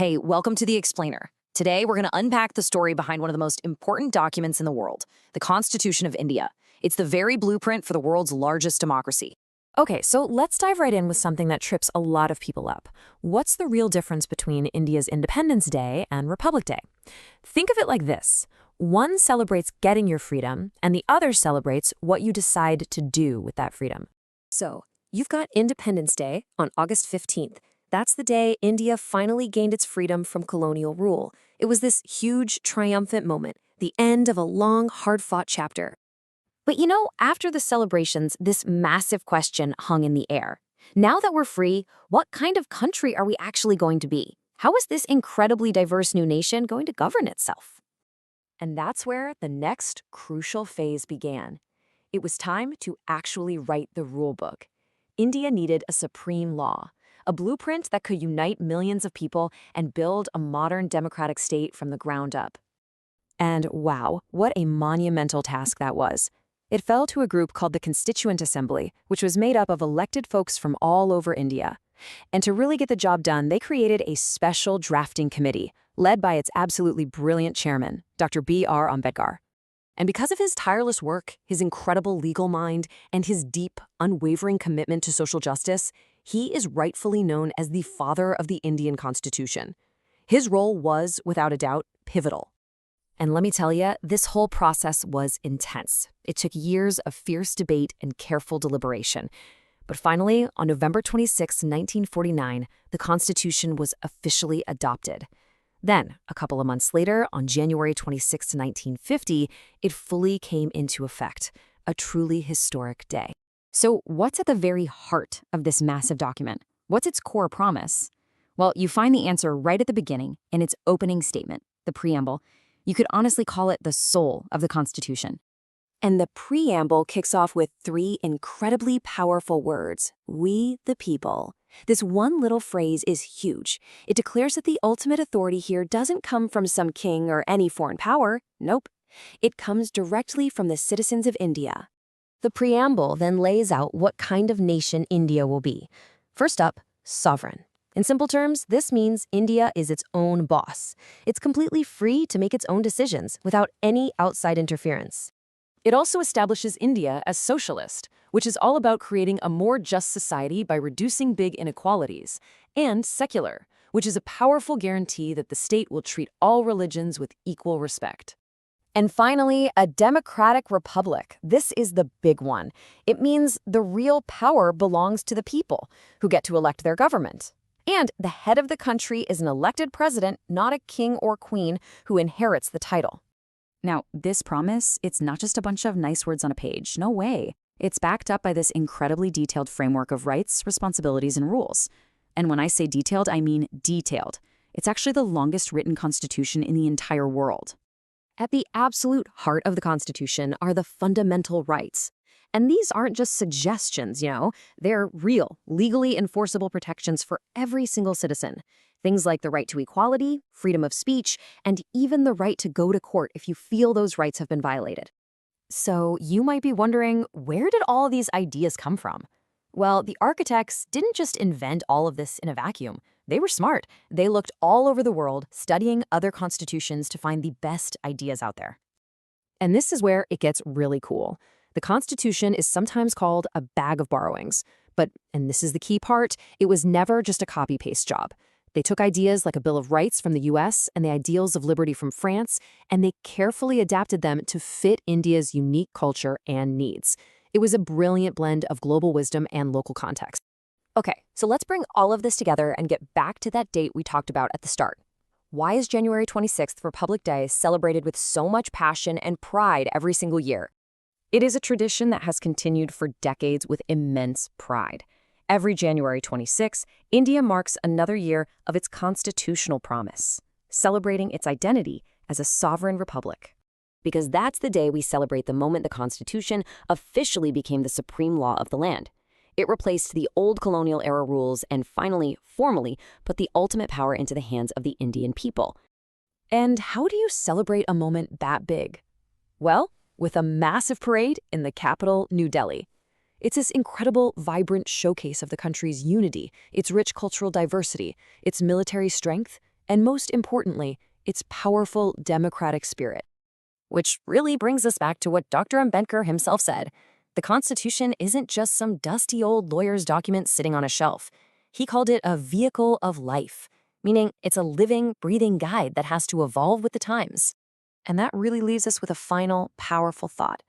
Hey, welcome to The Explainer. Today, we're going to unpack the story behind one of the most important documents in the world, the Constitution of India. It's the very blueprint for the world's largest democracy. Okay, so let's dive right in with something that trips a lot of people up. What's the real difference between India's Independence Day and Republic Day? Think of it like this. One celebrates getting your freedom, and the other celebrates what you decide to do with that freedom. So, you've got Independence Day on August 15th. That's the day India finally gained its freedom from colonial rule. It was this huge, triumphant moment, the end of a long, hard-fought chapter. But you know, after the celebrations, this massive question hung in the air. Now that we're free, what kind of country are we actually going to be? How is this incredibly diverse new nation going to govern itself? And that's where the next crucial phase began. It was time to actually write the rule book. India needed a supreme law, a blueprint that could unite millions of people and build a modern democratic state from the ground up. And wow, what a monumental task that was. It fell to a group called the Constituent Assembly, which was made up of elected folks from all over India. And to really get the job done, they created a special drafting committee, led by its absolutely brilliant chairman, Dr. B.R. Ambedkar. And because of his tireless work, his incredible legal mind, and his deep, unwavering commitment to social justice, he is rightfully known as the father of the Indian Constitution. His role was, without a doubt, pivotal. And let me tell you, this whole process was intense. It took years of fierce debate and careful deliberation. But finally, on November 26, 1949, the Constitution was officially adopted. Then, a couple of months later, on January 26, 1950, it fully came into effect, a truly historic day. So what's at the very heart of this massive document? What's its core promise? Well, you find the answer right at the beginning in its opening statement, the Preamble. You could honestly call it the soul of the Constitution. And the Preamble kicks off with three incredibly powerful words: we the people. This one little phrase is huge. It declares that the ultimate authority here doesn't come from some king or any foreign power. Nope. It comes directly from the citizens of India. The Preamble then lays out what kind of nation India will be. First up, sovereign. In simple terms, this means India is its own boss. It's completely free to make its own decisions without any outside interference. It also establishes India as socialist, which is all about creating a more just society by reducing big inequalities, and secular, which is a powerful guarantee that the state will treat all religions with equal respect. And finally, a democratic republic. This is the big one. It means the real power belongs to the people, who get to elect their government. And the head of the country is an elected president, not a king or queen who inherits the title. Now, this promise, it's not just a bunch of nice words on a page. No way. It's backed up by this incredibly detailed framework of rights, responsibilities, and rules. And when I say detailed, I mean detailed. It's actually the longest written constitution in the entire world. At the absolute heart of the Constitution are the fundamental rights. And these aren't just suggestions, they're real, legally enforceable protections for every single citizen. Things like the right to equality, freedom of speech, and even the right to go to court if you feel those rights have been violated. So you might be wondering, where did all these ideas come from? Well, the architects didn't just invent all of this in a vacuum. They were smart. They looked all over the world, studying other constitutions to find the best ideas out there. And this is where it gets really cool. The Constitution is sometimes called a bag of borrowings. But, and this is the key part, it was never just a copy-paste job. They took ideas like a Bill of Rights from the US and the ideals of liberty from France, and they carefully adapted them to fit India's unique culture and needs. It was a brilliant blend of global wisdom and local context. Okay, so let's bring all of this together and get back to that date we talked about at the start. Why is January 26th, Republic Day, celebrated with so much passion and pride every single year? It is a tradition that has continued for decades with immense pride. Every January 26, India marks another year of its constitutional promise, celebrating its identity as a sovereign republic. Because that's the day we celebrate the moment the Constitution officially became the supreme law of the land. It replaced the old colonial-era rules and finally, formally, put the ultimate power into the hands of the Indian people. And how do you celebrate a moment that big? Well, with a massive parade in the capital, New Delhi. It's this incredible, vibrant showcase of the country's unity, its rich cultural diversity, its military strength, and most importantly, its powerful democratic spirit. Which really brings us back to what Dr. Ambedkar himself said. The Constitution isn't just some dusty old lawyer's document sitting on a shelf. He called it a vehicle of life, meaning it's a living, breathing guide that has to evolve with the times. And that really leaves us with a final, powerful thought.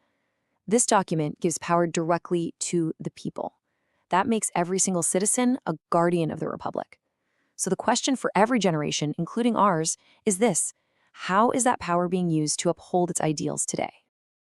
This document gives power directly to the people. That makes every single citizen a guardian of the republic. So the question for every generation, including ours, is this: how is that power being used to uphold its ideals today?